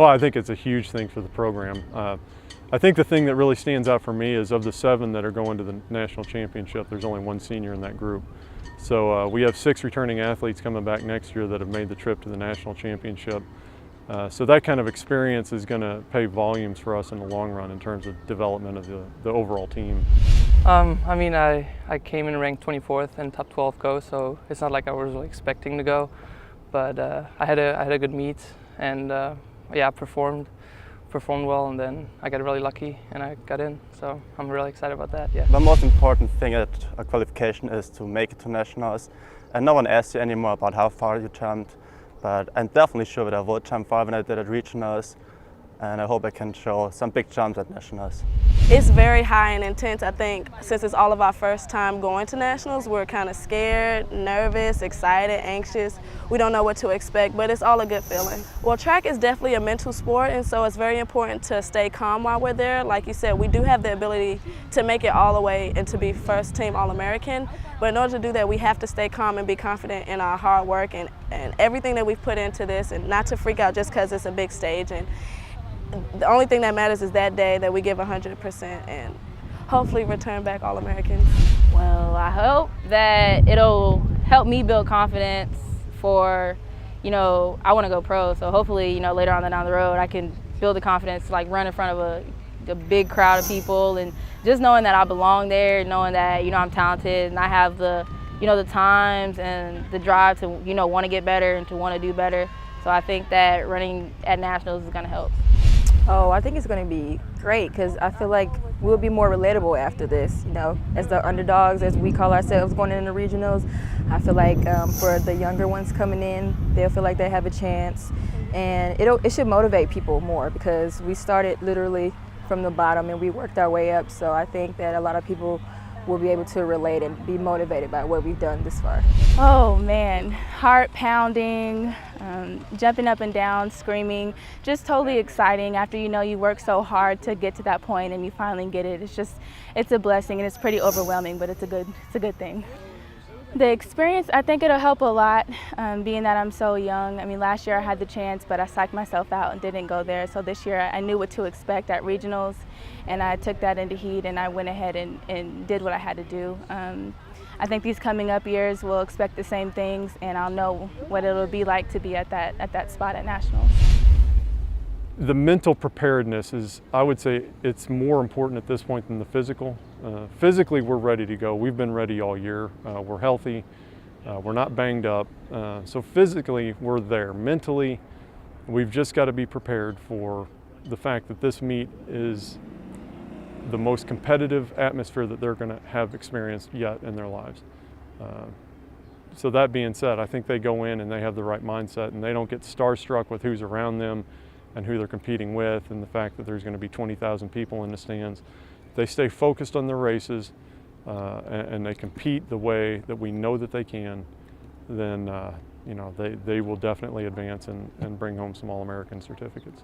Well, I think it's a huge thing for the program. I think the thing that really stands out for me is of the 7 that are going to the national championship, there's only 1 senior in that group. So we have 6 returning athletes coming back next year that have made the trip to the national championship. So that kind of experience is going to pay volumes for us in the long run in terms of development of the overall team. I mean, I came in ranked 24th in top 12 go, so it's not like I was really expecting to go. But I had a good meet, and yeah, performed well, and then I got really lucky and I got in. So I'm really excited about that. Yeah. The most important thing at a qualification is to make it to nationals, and no one asks you anymore about how far you jumped. But I'm definitely sure that I will jump far when I did at regionals, and I hope I can show some big jumps at nationals. It's very high and intense. I think since it's all of our first time going to nationals, we're kind of scared, nervous, excited, anxious. We don't know what to expect, but it's all a good feeling. Well, track is definitely a mental sport, and so it's very important to stay calm while we're there. Like you said, we do have the ability to make it all the way and to be first team All-American, but in order to do that, we have to stay calm and be confident in our hard work and everything that we've put into this, and not to freak out just because it's a big stage. And the only thing that matters is that day that we give 100% and hopefully return back All-Americans. Well, I hope that it'll help me build confidence for, I want to go pro. So hopefully, later on down the road, I can build the confidence to like run in front of a big crowd of people, and just knowing that I belong there, knowing that, I'm talented and I have the, the times and the drive to, want to get better and to want to do better. So I think that running at nationals is going to help. Oh, I think it's going to be great because I feel like we'll be more relatable after this, as the underdogs, as we call ourselves going into regionals. I feel like for the younger ones coming in, they'll feel like they have a chance, and it should motivate people more because we started literally from the bottom and we worked our way up. So I think that a lot of people will be able to relate and be motivated by what we've done this far. Oh man, heart pounding, jumping up and down, screaming, just totally exciting after you work so hard to get to that point and you finally get it. It's a blessing and it's pretty overwhelming, but it's a good thing. The experience, I think it'll help a lot, being that I'm so young. I mean, last year I had the chance, but I psyched myself out and didn't go there. So this year I knew what to expect at regionals, and I took that into heat and I went ahead and did what I had to do. I think these coming up years will expect the same things, and I'll know what it'll be like to be at that spot at nationals. The mental preparedness is, I would say, it's more important at this point than the physical. Physically, we're ready to go. We've been ready all year. We're healthy. We're not banged up. So physically, we're there. Mentally, we've just got to be prepared for the fact that this meet is the most competitive atmosphere that they're going to have experienced yet in their lives. So that being said, I think they go in and they have the right mindset, and they don't get starstruck with who's around them and who they're competing with, and the fact that there's going to be 20,000 people in the stands. They stay focused on their races and they compete the way that we know that they can, then they will definitely advance and bring home some All-American certificates.